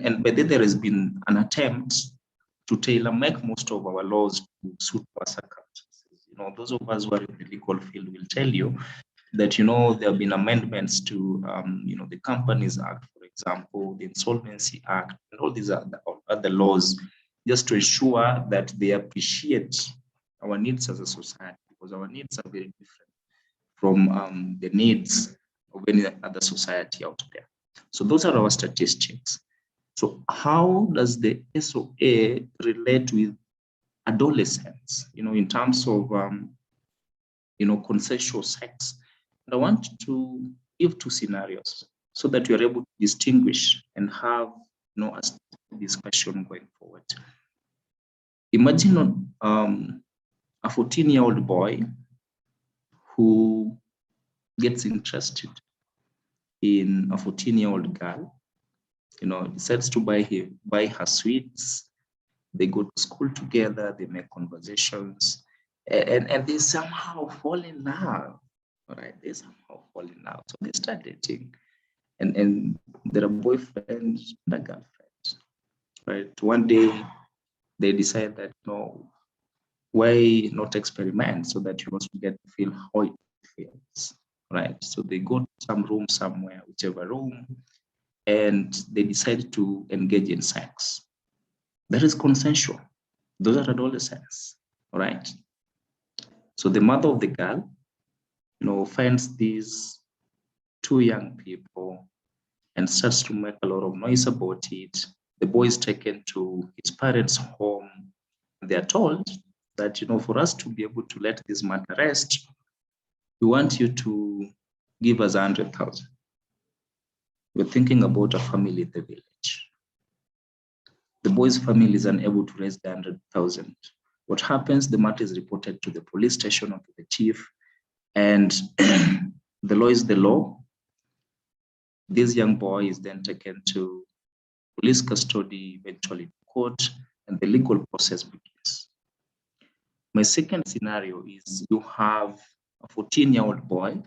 And by then there has been an attempt to tailor-make most of our laws to suit our circumstances. Those of us who are in the legal field will tell you that, there have been amendments to, the Companies Act, for example, the Insolvency Act, and all these other laws, just to ensure that they appreciate our needs as a society, because our needs are very different from the needs of any other society out there. So those are our statistics. So how does the SOA relate with adolescents, in terms of, consensual sex? And I want to give two scenarios so that you are able to distinguish and have, a discussion going forward. Imagine a 14-year-old boy who gets interested in a 14-year-old girl, decides to buy her sweets. They go to school together, they make conversations, and they somehow fall in love. All right, they somehow fall in love. So they start dating, and they're a boyfriend and a girlfriend. Right. One day they decide that, why not experiment so that you also get to feel how it feels. Right. So they go to some room somewhere, whichever room, and they decide to engage in sex. That is consensual. Those are adolescents. All right. So the mother of the girl, finds these two young people and starts to make a lot of noise about it. The boy is taken to his parents' home. They are told that, for us to be able to let this matter rest, we want you to give us 100,000. We're thinking about a family in the village. The boy's family is unable to raise the 100,000. What happens? The matter is reported to the police station or to the chief, and the law is the law. This young boy is then taken to police custody, eventually court, and the legal process begins. My second scenario is you have a 14-year-old boy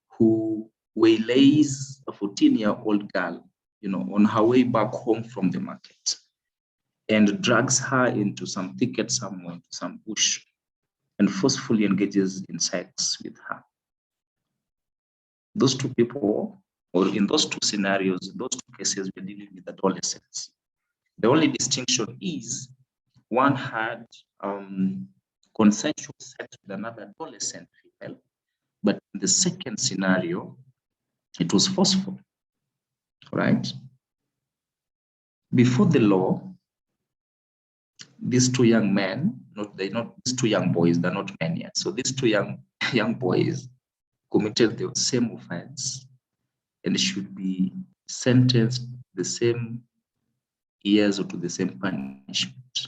who waylays a 14-year-old girl, on her way back home from the market, and drags her into some thicket somewhere, into some bush, and forcefully engages in sex with her. Those two people, or in those two scenarios, in those two cases, we're dealing with adolescents. The only distinction is one had consensual sex with another adolescent female, but in the second scenario, it was forceful, right? Before the law, these two young men, these two young boys, they're not men yet. So these two young boys committed the same offense and should be sentenced the same years or to the same punishment.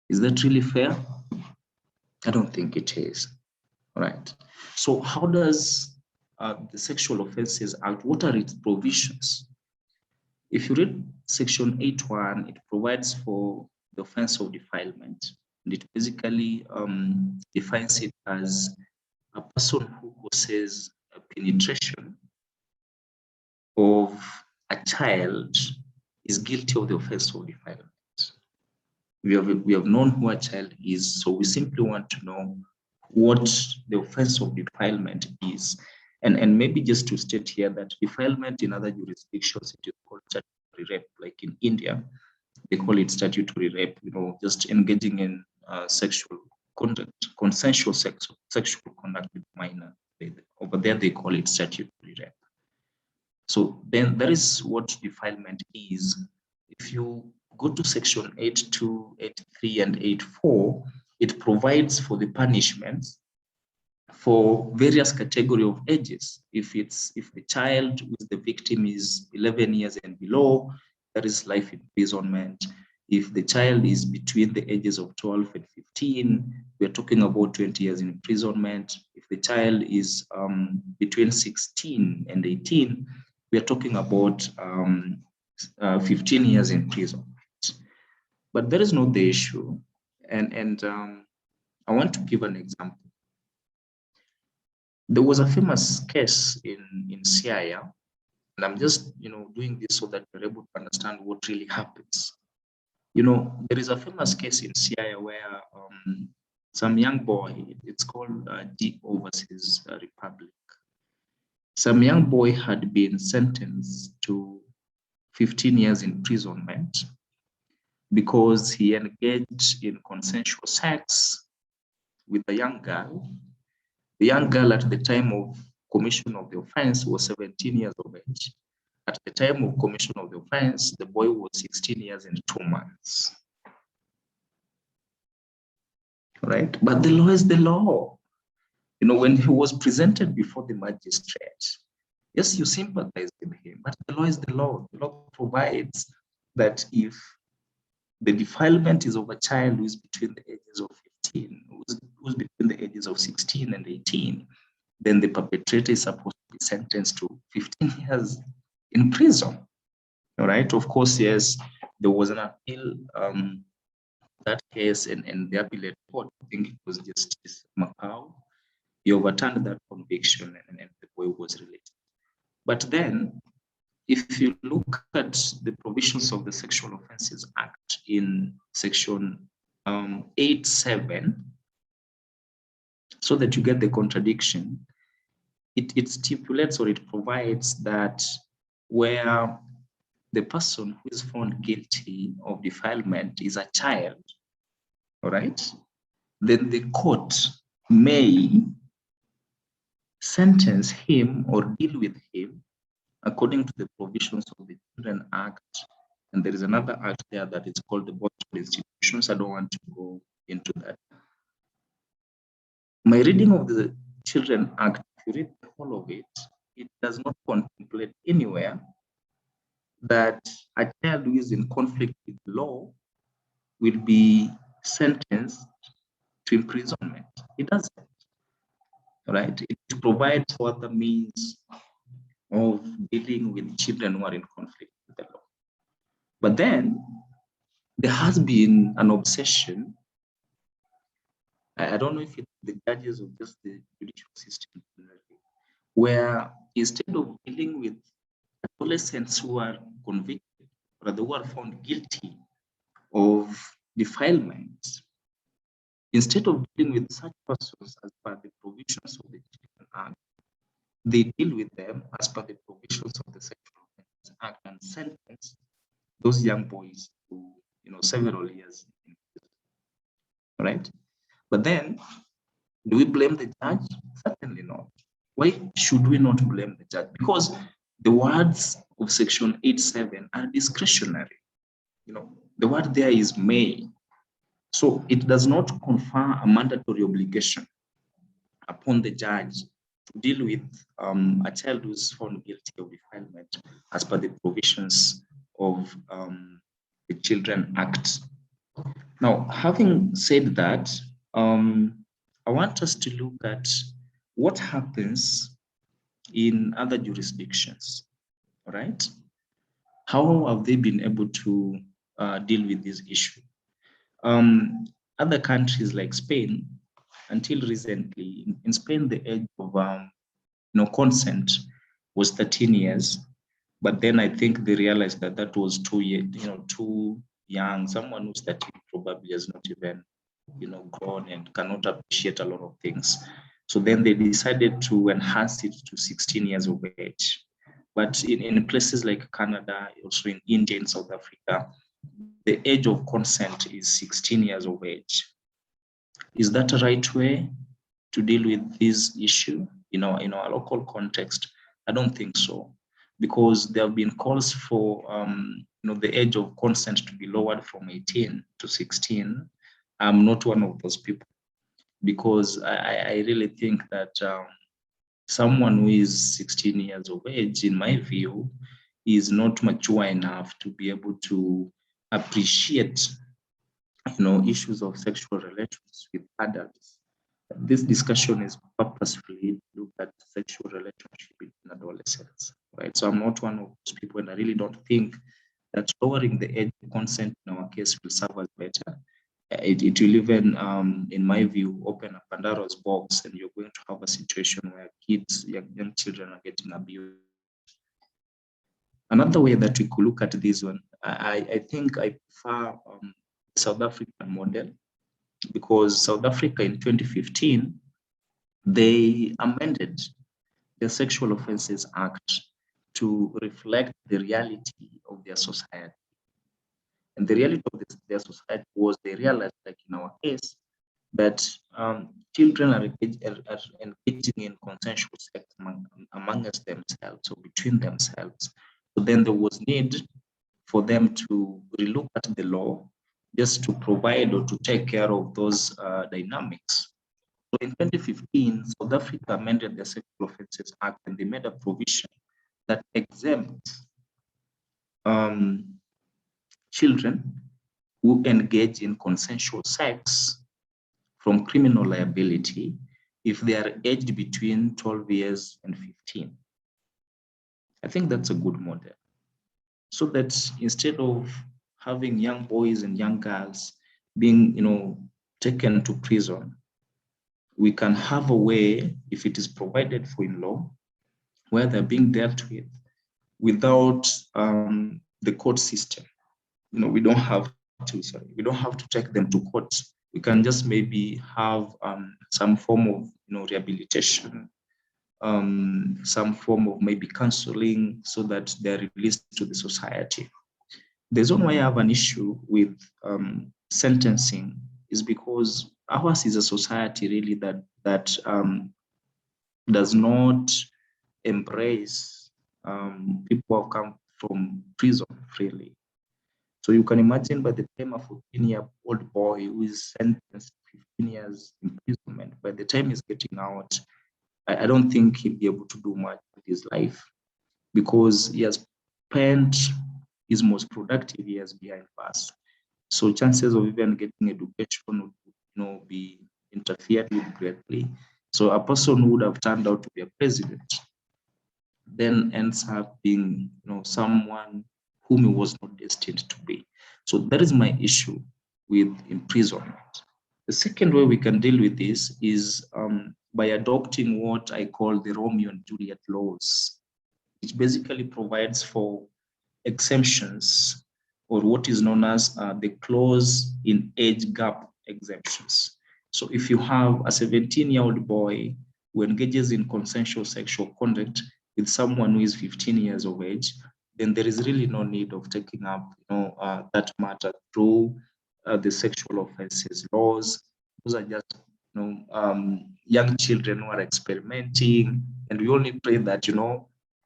Is that really fair? I don't think it is. All right. So how does the Sexual Offences Act, what are its provisions? If you read Section 8.1, it provides for the offense of defilement. And it basically defines it as a person who causes a penetration of a child is guilty of the offense of defilement. We have known who a child is, so we simply want to know what the offense of defilement is. And maybe just to state here that defilement in other jurisdictions, it is called statutory rape. Like in India, they call it statutory rape, just engaging in sexual conduct, consensual sexual conduct with minor. Over there, they call it statutory rape. So then that is what defilement is. If you go to Section 8.2, 8.3, and 8.4, it provides for the punishments for various category of ages. If the child who is the victim is 11 years and below, that is life imprisonment. If the child is between the ages of 12 and 15, we're talking about 20 years in imprisonment. If the child is between 16 and 18, we're talking about 15 years in prison. But that is not the issue. And I want to give an example. There was a famous case in Siaya And I'm just, doing this so that you're able to understand what really happens. There is a famous case in CIA where some young boy, it's called DO versus Republic. Some young boy had been sentenced to 15 years imprisonment because he engaged in consensual sex with a young girl. The young girl at the time of commission of the offense was 17 years of age. At the time of commission of the offense, the boy was 16 years and 2 months. Right? But the law is the law. When he was presented before the magistrate, yes, you sympathize with him, but the law is the law. The law provides that if the defilement is of a child who is between the ages of 15, who's between the ages of 16 and 18, then the perpetrator is supposed to be sentenced to 15 years in prison. All right. Of course, yes, there was an appeal that case, and the appellate court, I think it was Justice Macau, he overturned that conviction, and the boy was released. But then, if you look at the provisions of the Sexual Offences Act in section 8.7, so that you get the contradiction, it stipulates, or it provides that where the person who is found guilty of defilement is a child, all right, then the court may sentence him or deal with him according to the provisions of the Children Act. And there is another act there that is called the Bottle Institutions. I don't want to go into that. My reading of the Children Act, if you read the whole of it, it does not contemplate anywhere that a child who is in conflict with law will be sentenced to imprisonment. It doesn't. Right? It provides for other means of dealing with children who are in conflict with the law. But then there has been an obsession. I don't know if it's the judges or just the judicial system, where instead of dealing with adolescents who are convicted or who are found guilty of defilement, instead of dealing with such persons as per the provisions of the Children Act, they deal with them as per the provisions of the Sexual Offences Act and sentence those young boys to several years in prison. Right? But then, do we blame the judge? Certainly not. Why should we not blame the judge? Because the words of section 8.7 are discretionary. The word there is may. So it does not confer a mandatory obligation upon the judge to deal with a child who is found guilty of defilement as per the provisions of the Children Act. Now, having said that, I want us to look at what happens in other jurisdictions, all right? How have they been able to deal with this issue? Other countries like Spain, until recently, in Spain, the age of consent was 13 years, but then I think they realized that that was too young. Someone who's 13 probably has not even grown and cannot appreciate a lot of things. So then they decided to enhance it to 16 years of age. But in places like Canada, also in India and South Africa, the age of consent is 16 years of age. Is that a right way to deal with this issue? In our local context, I don't think so, because there have been calls for the age of consent to be lowered from 18 to 16. I'm not one of those people, because I really think that someone who is 16 years of age, in my view, is not mature enough to be able to appreciate issues of sexual relations with adults. This discussion is purposefully to look at sexual relationship between adolescents, right? So I'm not one of those people, and I really don't think that lowering the age of consent in our case will serve us better. It will even, in my view, open a Pandora's box, and you're going to have a situation where kids, young children, are getting abused Another way that we could look at this one, I think I prefer South African model, because South Africa in 2015, they amended the Sexual Offences Act to reflect the reality of their society. And the reality of their society was, they realized, like in our case, that children are engaging in consensual sex amongst themselves, or between themselves. So then there was need for them to relook at the law, just to provide or to take care of those dynamics. So in 2015, South Africa amended the Sexual Offences Act, and they made a provision that exempts children who engage in consensual sex from criminal liability if they are aged between 12 years and 15. I think that's a good model. So that instead of having young boys and young girls being, taken to prison, we can have a way, if it is provided for in law, where they're being dealt with without the court system. We don't have to take them to court. We can just maybe have some form of rehabilitation, some form of maybe counseling, so that they're released to the society. The reason why I have an issue with sentencing is because ours is a society really that does not embrace people who have come from prison freely. So you can imagine, by the time a 14-year-old boy who is sentenced to 15 years imprisonment, by the time he's getting out, I don't think he'll be able to do much with his life, because he has spent his most productive years behind bars. So chances of even getting education would be interfered with greatly. So a person who would have turned out to be a president then ends up being someone whom he was not destined to be. So that is my issue with imprisonment. The second way we can deal with this is by adopting what I call the Romeo and Juliet laws, which basically provides for exemptions, or what is known as the clause in age gap exemptions. So if you have a 17-year-old boy who engages in consensual sexual conduct with someone who is 15 years of age, then there is really no need of taking up that matter through the sexual offences laws. Those are just young children who are experimenting, and we only pray that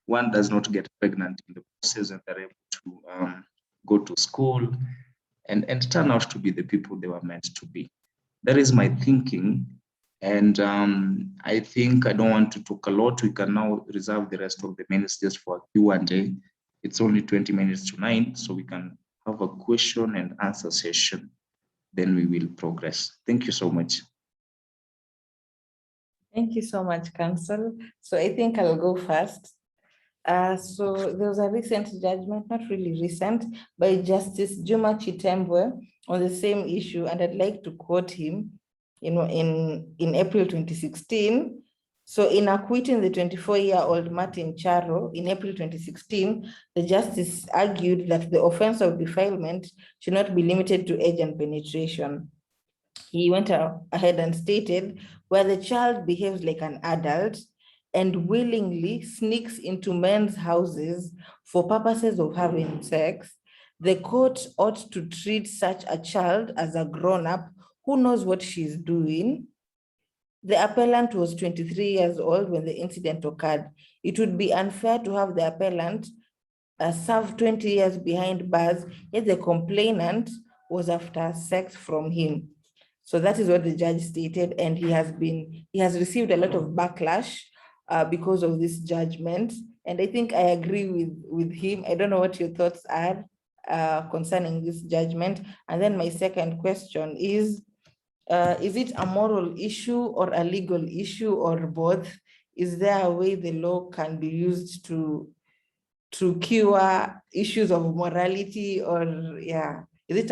one does not get pregnant in the process, and they're able to go to school and turn out to be the people they were meant to be. That is my thinking. And I think I don't want to talk a lot. We can now reserve the rest of the minutes just for a Q&A. It's only 20 minutes to 9, so we can have a question and answer session. Then we will progress. Thank you so much. Thank you so much, Counsel. So I think I'll go first. So there was a recent judgment, not really recent, by Justice Juma Chitembwe on the same issue, and I'd like to quote him. In April 2016. So in acquitting the 24-year-old Martin Charo in April 2016, the justice argued that the offense of defilement should not be limited to age and penetration. He went ahead and stated, where the child behaves like an adult and willingly sneaks into men's houses for purposes of having sex, the court ought to treat such a child as a grown-up who knows what she's doing. The appellant was 23 years old when the incident occurred. It would be unfair to have the appellant serve 20 years behind bars, yet the complainant was after sex from him. So that is what the judge stated, and he has received a lot of backlash because of this judgment. And I think I agree with him. I don't know what your thoughts are concerning this judgment. And then my second question is it a moral issue or a legal issue or both? Is there a way the law can be used to cure issues of morality, or is it